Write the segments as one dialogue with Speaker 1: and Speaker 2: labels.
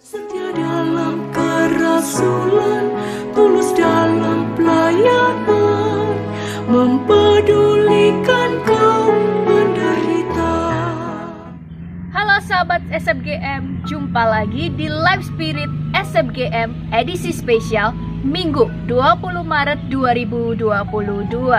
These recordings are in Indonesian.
Speaker 1: Setia dalam kerasulan, tulus dalam pelayanan, mempedulikan kaum menderita.
Speaker 2: Halo sahabat SFGM, jumpa lagi di Live Spirit SFGM edisi spesial Minggu 20 Maret 2022.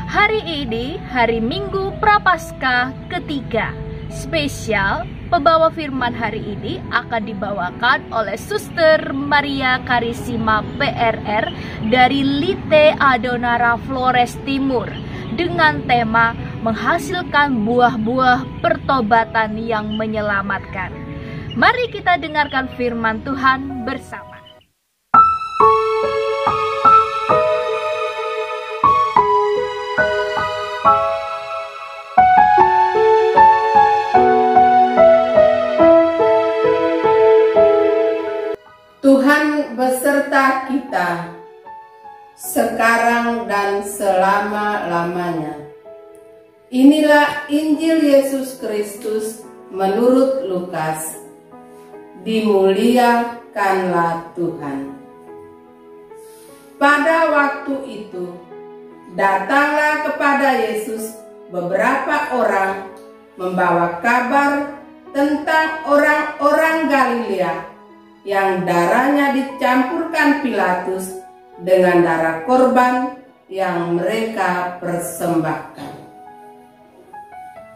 Speaker 2: Hari ini hari Minggu Prapaskah ketiga. Spesial pembawa firman hari ini akan dibawakan oleh Suster Maria Karisima PRR dari Lite Adonara Flores Timur dengan tema menghasilkan buah-buah pertobatan yang menyelamatkan. Mari kita dengarkan firman Tuhan bersama.
Speaker 3: Tuhan beserta kita sekarang dan selama-lamanya. Inilah Injil Yesus Kristus menurut Lukas. Dimuliakanlah Tuhan. Pada waktu itu, datanglah kepada Yesus beberapa orang membawa kabar tentang orang-orang Galilea yang darahnya dicampurkan Pilatus dengan darah korban yang mereka persembahkan.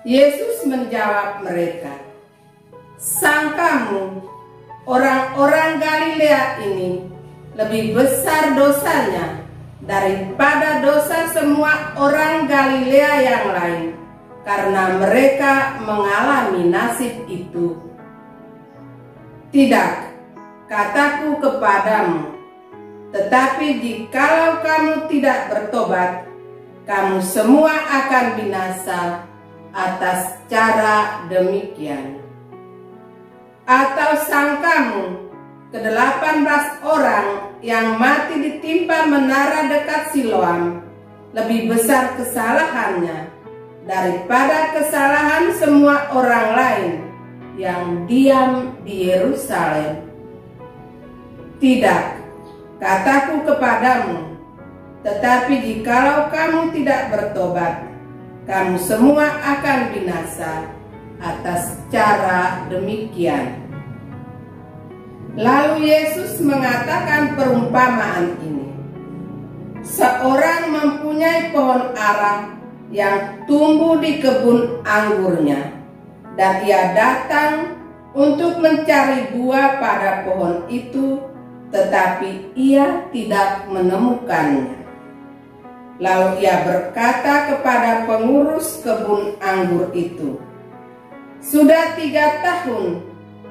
Speaker 3: Yesus menjawab mereka, "Sangkamu orang-orang Galilea ini lebih besar dosanya daripada dosa semua orang Galilea yang lain, karena mereka mengalami nasib itu? Tidak, kataku kepadamu, tetapi jikalau kamu tidak bertobat, kamu semua akan binasa atas cara demikian. Atau sangkamu ke-18 orang yang mati ditimpa menara dekat Siloam lebih besar kesalahannya daripada kesalahan semua orang lain yang diam di Yerusalem? Tidak, kataku kepadamu, tetapi jikalau kamu tidak bertobat, kamu semua akan binasa atas cara demikian." Lalu Yesus mengatakan perumpamaan ini. Seorang mempunyai pohon ara yang tumbuh di kebun anggurnya, dan ia datang untuk mencari buah pada pohon itu, tetapi ia tidak menemukannya. Lalu ia berkata kepada pengurus kebun anggur itu, "Sudah 3 tahun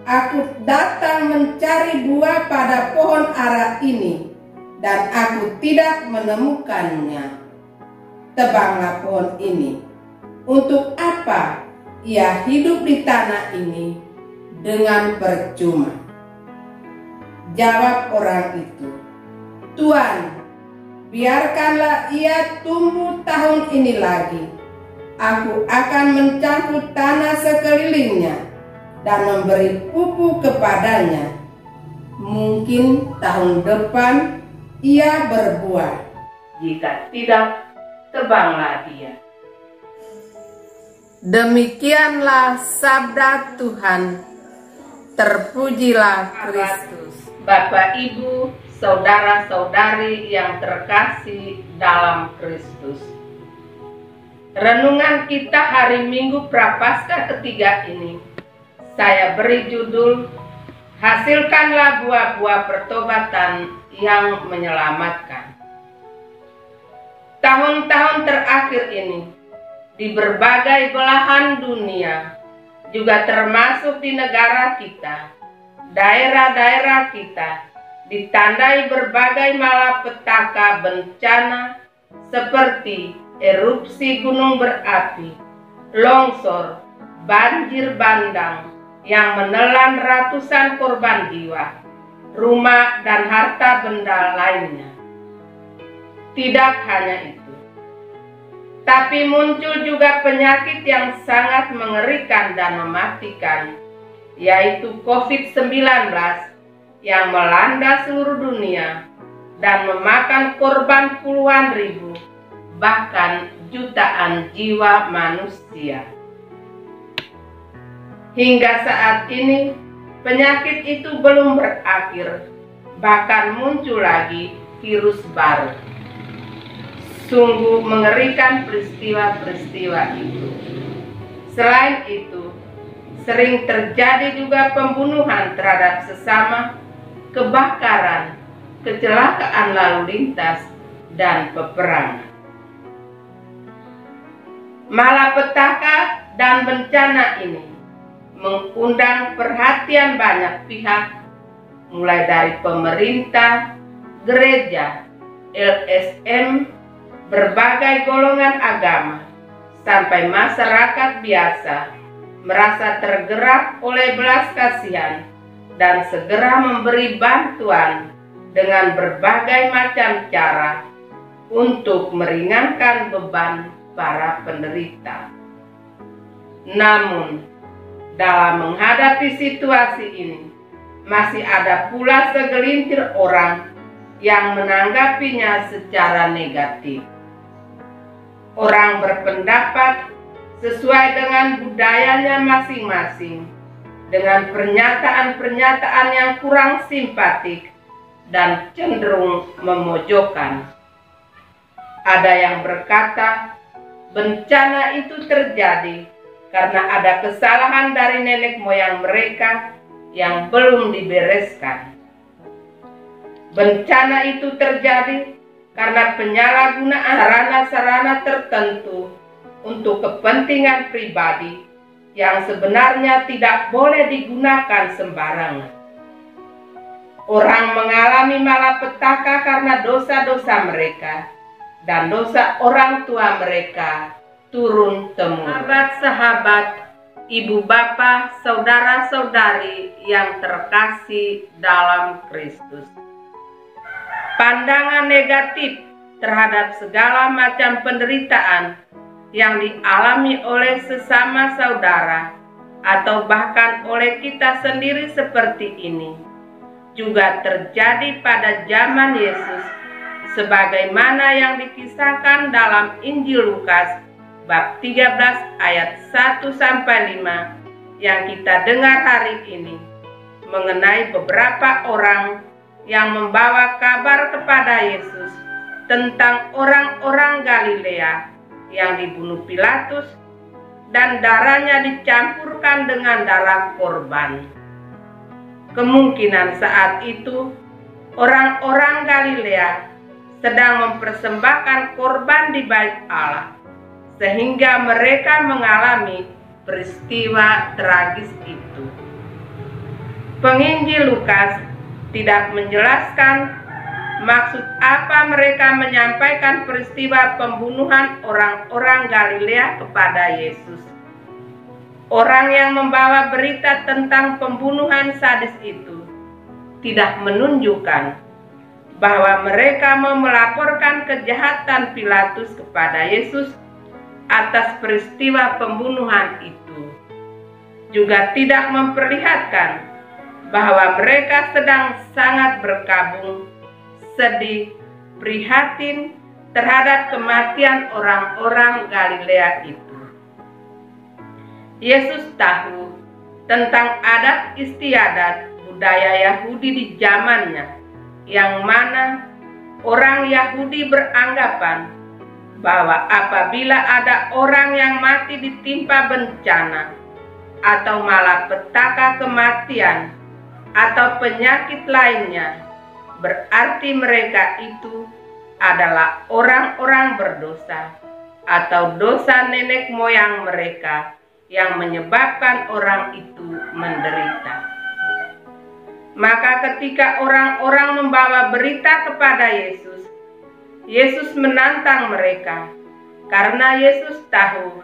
Speaker 3: aku datang mencari buah pada pohon ara ini, dan aku tidak menemukannya. Tebanglah pohon ini. Untuk apa ia hidup di tanah ini dengan percuma?" Jawab orang itu, "Tuan, biarkanlah ia tumbuh tahun ini lagi. Aku akan mencangkul tanah sekelilingnya dan memberi pupuk kepadanya. Mungkin tahun depan ia berbuah. Jika tidak, tebanglah dia." Demikianlah sabda Tuhan. Terpujilah Kristus. Bapak, Ibu, saudara-saudari yang terkasih dalam Kristus. Renungan kita hari Minggu Prapaskah ketiga ini saya beri judul "Hasilkanlah buah-buah pertobatan yang menyelamatkan". Tahun-tahun terakhir ini di berbagai belahan dunia, juga termasuk di negara kita, daerah-daerah kita ditandai berbagai malapetaka bencana seperti erupsi gunung berapi, longsor, banjir bandang yang menelan ratusan korban jiwa, rumah dan harta benda lainnya. Tidak hanya itu, tapi muncul juga penyakit yang sangat mengerikan dan mematikan, yaitu COVID-19 yang melanda seluruh dunia dan memakan korban puluhan ribu, bahkan jutaan jiwa manusia. Hingga saat ini, penyakit itu belum berakhir, bahkan muncul lagi virus baru. Sungguh mengerikan peristiwa-peristiwa itu. Selain itu, sering terjadi juga pembunuhan terhadap sesama, kebakaran, kecelakaan lalu lintas, dan peperangan. Malapetaka dan bencana ini mengundang perhatian banyak pihak, mulai dari pemerintah, gereja, LSM, berbagai golongan agama, sampai masyarakat biasa merasa tergerak oleh belas kasihan dan segera memberi bantuan dengan berbagai macam cara untuk meringankan beban para penderita. Namun, dalam menghadapi situasi ini, masih ada pula segelintir orang yang menanggapinya secara negatif. Orang berpendapat sesuai dengan budayanya masing-masing, dengan pernyataan-pernyataan yang kurang simpatik dan cenderung memojokkan. Ada yang berkata, bencana itu terjadi karena ada kesalahan dari nenek moyang mereka yang belum dibereskan. Bencana itu terjadi karena penyalahgunaan sarana-sarana tertentu untuk kepentingan pribadi yang sebenarnya tidak boleh digunakan sembarangan. Orang mengalami malapetaka karena dosa-dosa mereka dan dosa orang tua mereka turun-temurun. Sahabat-sahabat, ibu bapa, saudara-saudari yang terkasih dalam Kristus. Pandangan negatif terhadap segala macam penderitaan yang dialami oleh sesama saudara atau bahkan oleh kita sendiri seperti ini juga terjadi pada zaman Yesus, sebagaimana yang dikisahkan dalam Injil Lukas bab 13 ayat 1-5 yang kita dengar hari ini, mengenai beberapa orang yang membawa kabar kepada Yesus tentang orang-orang Galilea yang dibunuh Pilatus dan darahnya dicampurkan dengan darah korban. Kemungkinan saat itu orang-orang Galilea sedang mempersembahkan korban di Bait Allah, sehingga mereka mengalami peristiwa tragis itu. Penginjil Lukas tidak menjelaskan maksud apa mereka menyampaikan peristiwa pembunuhan orang-orang Galilea kepada Yesus. Orang yang membawa berita tentang pembunuhan sadis itu tidak menunjukkan bahwa mereka mau melaporkan kejahatan Pilatus kepada Yesus atas peristiwa pembunuhan itu. Juga tidak memperlihatkan bahwa mereka sedang sangat berkabung, sedih, prihatin terhadap kematian orang-orang Galilea itu. Yesus tahu tentang adat istiadat budaya Yahudi di zamannya, yang mana orang Yahudi beranggapan bahwa apabila ada orang yang mati ditimpa bencana atau malapetaka kematian atau penyakit lainnya, berarti mereka itu adalah orang-orang berdosa atau dosa nenek moyang mereka yang menyebabkan orang itu menderita. Maka ketika orang-orang membawa berita kepada Yesus, Yesus menantang mereka karena Yesus tahu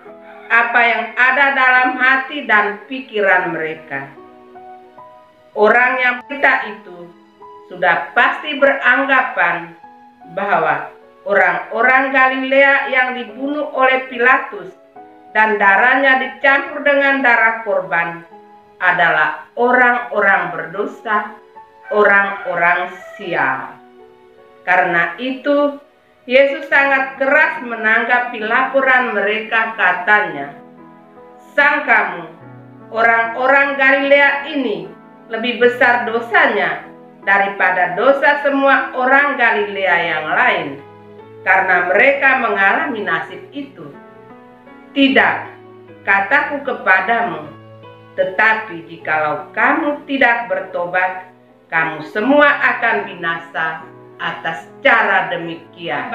Speaker 3: apa yang ada dalam hati dan pikiran mereka. Orang yang berita itu sudah pasti beranggapan bahwa orang-orang Galilea yang dibunuh oleh Pilatus dan darahnya dicampur dengan darah korban adalah orang-orang berdosa orang-orang sial. Karena itu, Yesus sangat keras menanggapi laporan mereka, katanya, "Sangkamu orang-orang Galilea ini lebih besar dosanya daripada dosa semua orang Galilea yang lain, karena mereka mengalami nasib itu? Tidak, kataku kepadamu, tetapi jikalau kamu tidak bertobat, kamu semua akan binasa atas cara demikian."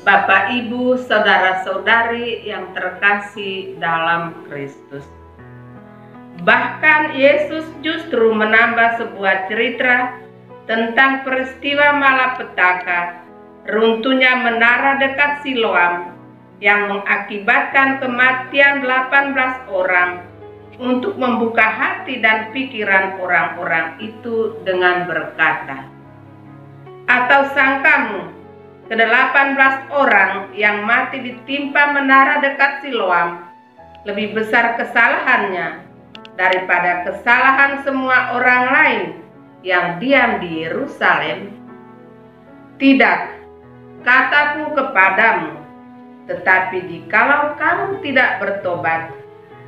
Speaker 3: Bapak, Ibu, saudara-saudari yang terkasih dalam Kristus, bahkan Yesus justru menambah sebuah cerita tentang peristiwa malapetaka runtuhnya menara dekat Siloam yang mengakibatkan kematian 18 orang, untuk membuka hati dan pikiran orang-orang itu dengan berkata, "Atau sangkamu ke-18 orang yang mati ditimpa menara dekat Siloam lebih besar kesalahannya daripada kesalahan semua orang lain yang diam di Yerusalem? Tidak, kataku kepadamu, tetapi jikalau kamu tidak bertobat,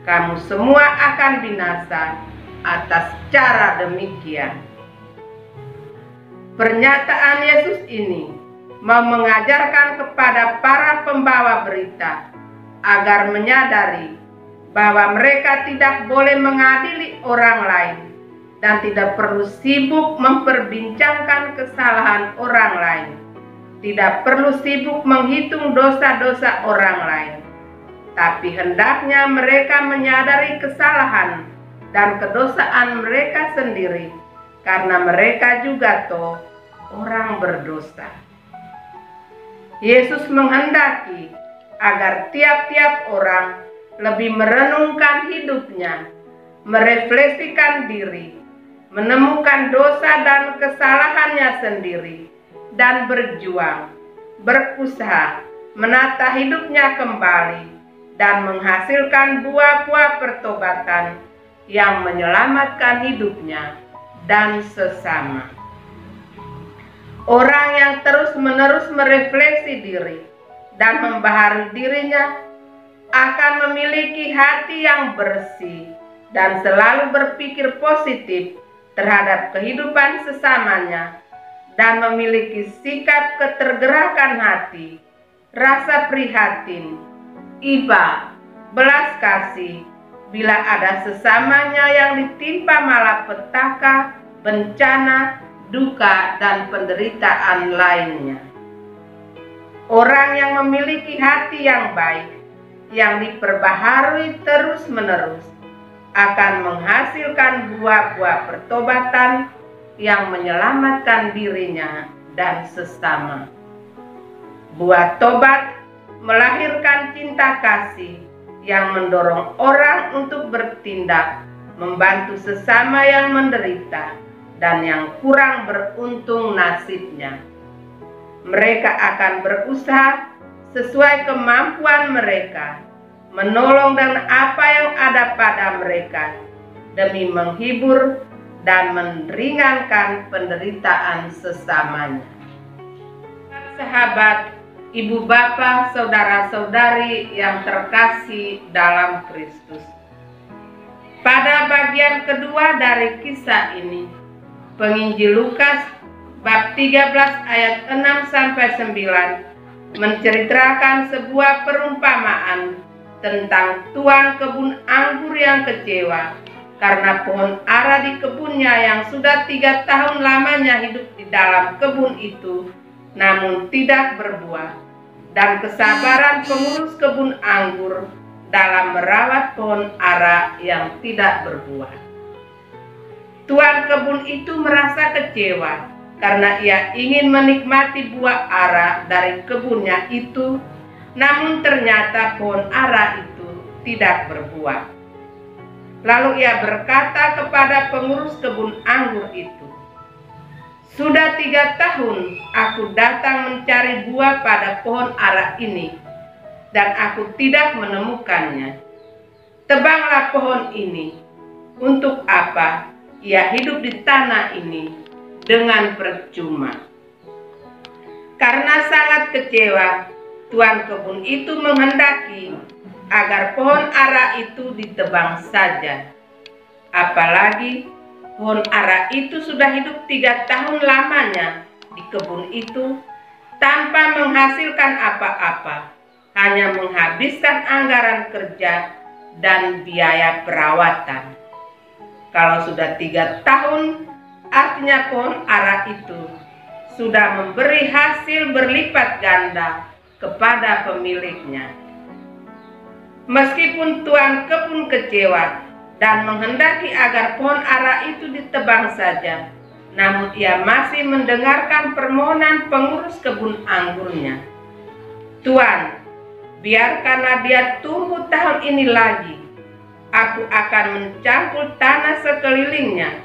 Speaker 3: kamu semua akan binasa atas cara demikian." Pernyataan Yesus ini mau mengajarkan kepada para pembawa berita agar menyadari bahwa mereka tidak boleh mengadili orang lain dan tidak perlu sibuk memperbincangkan kesalahan orang lain, tidak perlu sibuk menghitung dosa-dosa orang lain, tapi hendaknya mereka menyadari kesalahan dan kedosaan mereka sendiri, karena mereka juga toh orang berdosa. Yesus menghendaki agar tiap-tiap orang lebih merenungkan hidupnya, merefleksikan diri, menemukan dosa dan kesalahannya sendiri, dan berjuang, berusaha menata hidupnya kembali dan menghasilkan buah-buah pertobatan yang menyelamatkan hidupnya dan sesama. Orang yang terus-menerus merefleksi diri dan membaharui dirinya akan memiliki hati yang bersih dan selalu berpikir positif terhadap kehidupan sesamanya, dan memiliki sikap ketergerakan hati, rasa prihatin, iba, belas kasih bila ada sesamanya yang ditimpa malapetaka, bencana, duka, dan penderitaan lainnya. Orang yang memiliki hati yang baik, yang diperbaharui terus-menerus, akan menghasilkan buah-buah pertobatan yang menyelamatkan dirinya dan sesama. Buah tobat melahirkan cinta kasih yang mendorong orang untuk bertindak, membantu sesama yang menderita dan yang kurang beruntung nasibnya. Mereka akan berusaha sesuai kemampuan mereka, menolong dengan apa yang ada pada mereka, demi menghibur dan meringankan penderitaan sesamanya. Sahabat, ibu bapa, saudara-saudari yang terkasih dalam Kristus, pada bagian kedua dari kisah ini, penginjil Lukas bab 13 ayat 6-9 menceritakan sebuah perumpamaan tentang tuan kebun anggur yang kecewa karena pohon ara di kebunnya yang sudah 3 tahun lamanya hidup di dalam kebun itu namun tidak berbuah, dan kesabaran pengurus kebun anggur dalam merawat pohon ara yang tidak berbuah. Tuan kebun itu merasa kecewa karena ia ingin menikmati buah ara dari kebunnya itu, namun ternyata pohon ara itu tidak berbuah. Lalu ia berkata kepada pengurus kebun anggur itu, "Sudah 3 tahun aku datang mencari buah pada pohon ara ini, dan aku tidak menemukannya. Tebanglah pohon ini. Untuk apa ia hidup di tanah ini dengan percuma. Karena sangat kecewa, tuan kebun itu menghendaki agar pohon ara itu ditebang saja. Apalagi pohon ara itu sudah hidup 3 tahun lamanya di kebun itu tanpa menghasilkan apa-apa, hanya menghabiskan anggaran kerja dan biaya perawatan. Kalau sudah 3 tahun, artinya pohon ara itu sudah memberi hasil berlipat ganda kepada pemiliknya. Meskipun tuan kebun kecewa dan menghendaki agar pohon ara itu ditebang saja, namun ia masih mendengarkan permohonan pengurus kebun anggurnya. Tuan, biarkanlah dia tumbuh tahun ini lagi. Aku akan mencangkul tanah sekelilingnya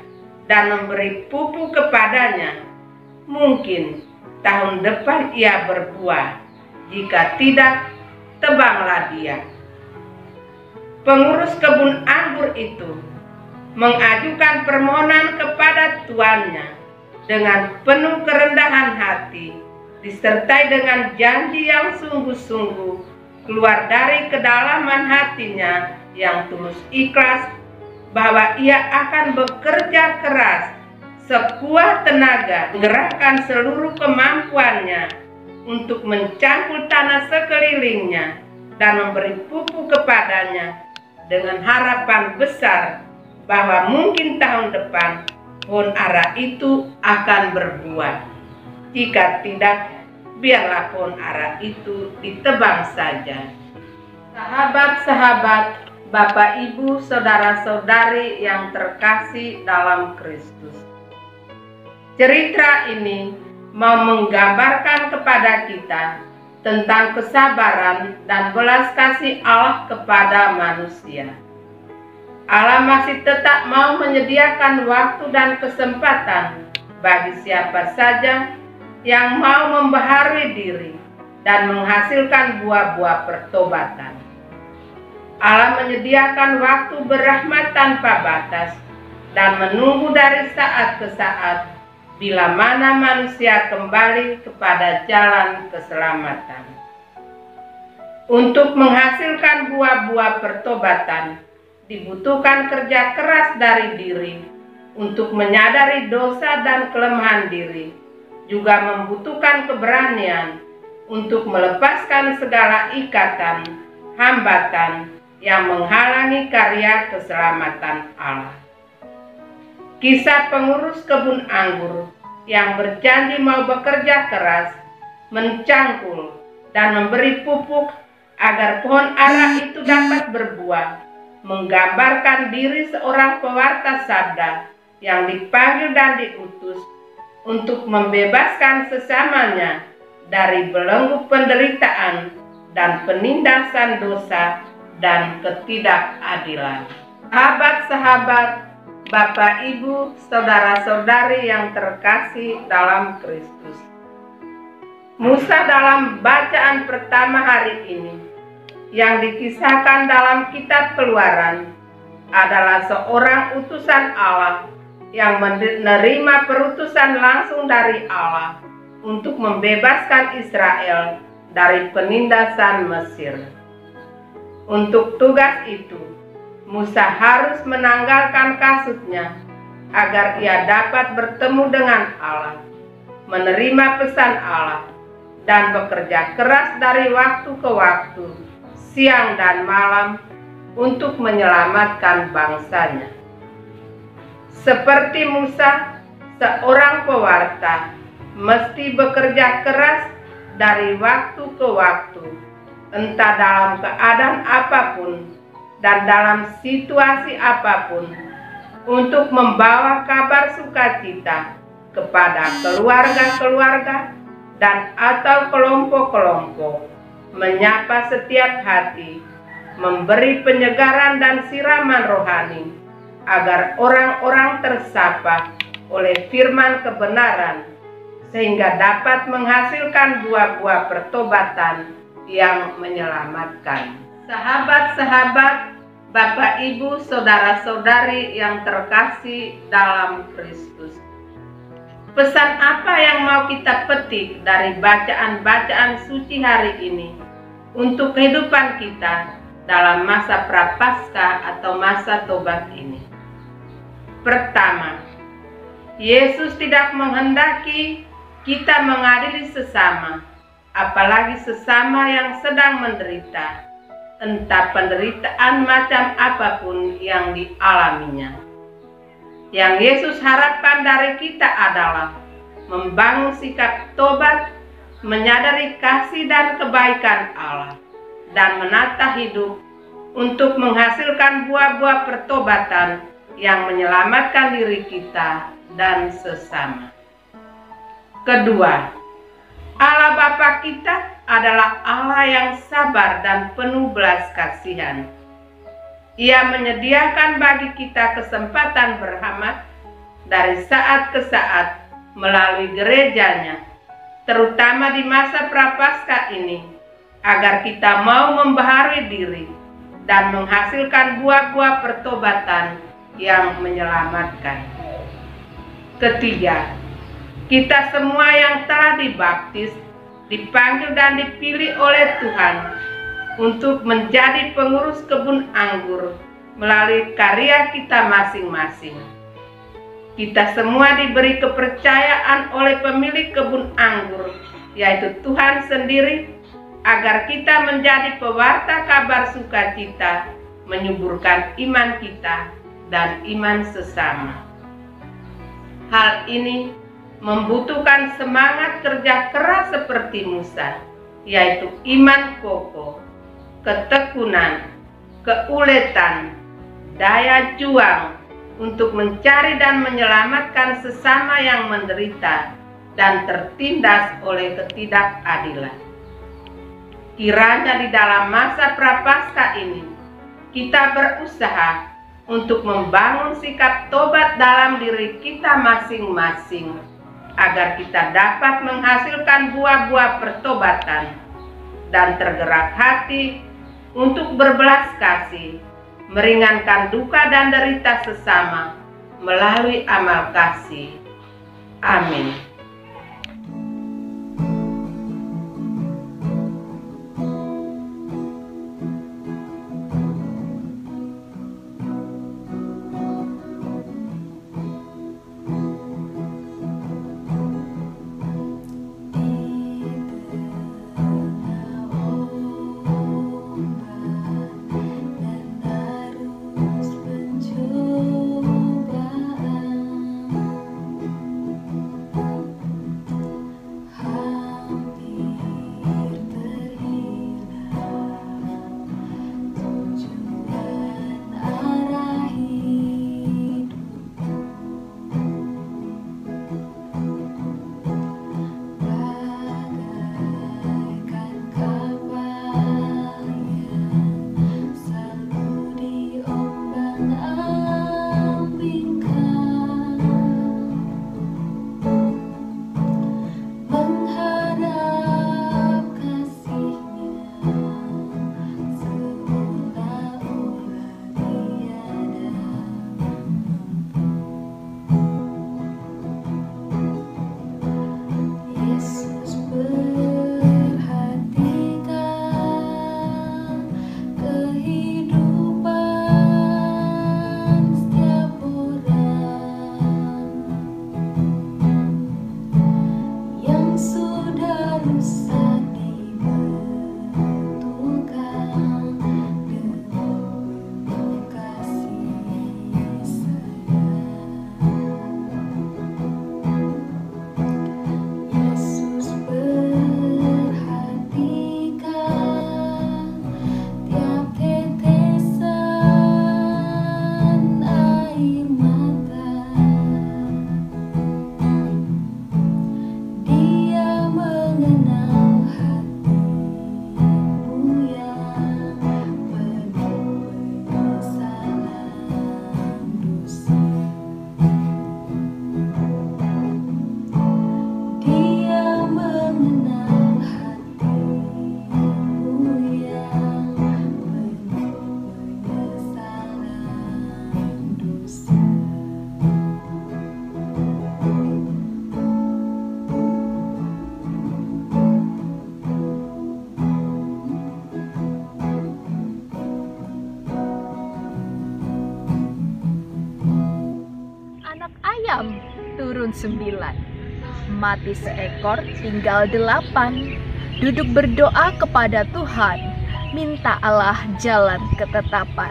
Speaker 3: dan memberi pupuk kepadanya. Mungkin tahun depan ia berbuah. Jika tidak, tebanglah dia. Pengurus kebun anggur itu mengajukan permohonan kepada tuannya dengan penuh kerendahan hati, disertai dengan janji yang sungguh-sungguh keluar dari kedalaman hatinya yang tulus ikhlas, bahwa ia akan bekerja keras sekuat tenaga, menggerakkan seluruh kemampuannya untuk mencangkul tanah sekelilingnya dan memberi pupuk kepadanya dengan harapan besar bahwa mungkin tahun depan pohon ara itu akan berbuah. Jika tidak, biarlah pohon ara itu ditebang saja. Sahabat-sahabat, Bapak, Ibu, saudara-saudari yang terkasih dalam Kristus, cerita ini mau menggambarkan kepada kita tentang kesabaran dan belas kasih Allah kepada manusia. Allah masih tetap mau menyediakan waktu dan kesempatan bagi siapa saja yang mau membaharui diri dan menghasilkan buah-buah pertobatan. Allah menyediakan waktu berahmat tanpa batas dan menunggu dari saat ke saat bila mana manusia kembali kepada jalan keselamatan. Untuk menghasilkan buah-buah pertobatan, dibutuhkan kerja keras dari diri untuk menyadari dosa dan kelemahan diri, juga membutuhkan keberanian untuk melepaskan segala ikatan, hambatan yang menghalangi karya keselamatan Allah. Kisah pengurus kebun anggur yang berjanji mau bekerja keras, mencangkul, dan memberi pupuk agar pohon ara itu dapat berbuah, menggambarkan diri seorang pewarta sabda yang dipanggil dan diutus untuk membebaskan sesamanya dari belenggu penderitaan dan penindasan dosa dan ketidakadilan. Sahabat-sahabat, Bapak, Ibu, saudara-saudari yang terkasih dalam Kristus, Musa dalam bacaan pertama hari ini yang dikisahkan dalam kitab Keluaran adalah seorang utusan Allah yang menerima perutusan langsung dari Allah untuk membebaskan Israel dari penindasan Mesir. Untuk tugas itu, Musa harus menanggalkan kasutnya agar ia dapat bertemu dengan Allah, menerima pesan Allah, dan bekerja keras dari waktu ke waktu, siang dan malam, untuk menyelamatkan bangsanya. Seperti Musa, seorang pewarta mesti bekerja keras dari waktu ke waktu, entah dalam keadaan apapun dan dalam situasi apapun, untuk membawa kabar sukacita kepada keluarga-keluarga dan atau kelompok-kelompok, menyapa setiap hati, memberi penyegaran dan siraman rohani, agar orang-orang tersapa oleh firman kebenaran, sehingga dapat menghasilkan buah-buah pertobatan yang menyelamatkan. Sahabat-sahabat, Bapak, Ibu, saudara-saudari yang terkasih dalam Kristus, Pesan apa yang mau kita petik dari bacaan-bacaan suci hari ini untuk kehidupan kita dalam masa Prapaskah atau masa tobat ini? Pertama, Yesus tidak menghendaki kita mengadili sesama, apalagi sesama yang sedang menderita, entah penderitaan macam apapun yang dialaminya. Yang Yesus harapkan dari kita adalah membangun sikap tobat, menyadari kasih dan kebaikan Allah, dan menata hidup untuk menghasilkan buah-buah pertobatan yang menyelamatkan diri kita dan sesama. Kedua, Allah Bapa kita adalah Allah yang sabar dan penuh belas kasihan. Ia menyediakan bagi kita kesempatan berhemat dari saat ke saat melalui gerejanya, terutama di masa Prapaskah ini, agar kita mau membaharui diri dan menghasilkan buah-buah pertobatan yang menyelamatkan. Ketiga, kita semua yang telah dibaptis, dipanggil dan dipilih oleh Tuhan untuk menjadi pengurus kebun anggur melalui karya kita masing-masing. Kita semua diberi kepercayaan oleh pemilik kebun anggur, yaitu Tuhan sendiri, agar kita menjadi pewarta kabar sukacita, menyuburkan iman kita dan iman sesama. Hal ini membutuhkan semangat kerja keras seperti Musa, yaitu iman kokoh, ketekunan, keuletan, daya juang untuk mencari dan menyelamatkan sesama yang menderita dan tertindas oleh ketidakadilan. Kiranya di dalam masa Prapaskah ini kita berusaha untuk membangun sikap tobat dalam diri kita masing-masing, agar kita dapat menghasilkan buah-buah pertobatan dan tergerak hati untuk berbelas kasih, meringankan duka dan derita sesama melalui amal kasih. Amin.
Speaker 2: ayam turun 9, mati seekor tinggal 8. Duduk berdoa kepada Tuhan, minta Allah jalan ketetapan.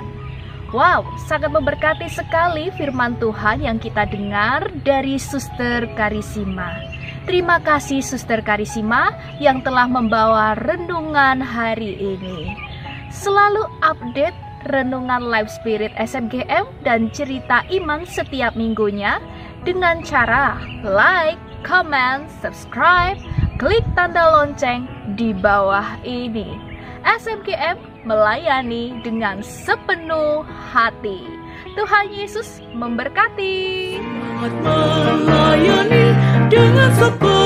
Speaker 2: Wow, sangat memberkati sekali firman Tuhan yang kita dengar dari Suster Karisima. Terima kasih Suster Karisima yang telah membawa renungan hari ini. Selalu update renungan Live Spirit SMGM dan cerita iman setiap minggunya dengan cara like, comment, subscribe, klik tanda lonceng di bawah ini. SMGM melayani dengan sepenuh hati. Tuhan Yesus memberkati.
Speaker 1: Semangat melayani dengan sepenuh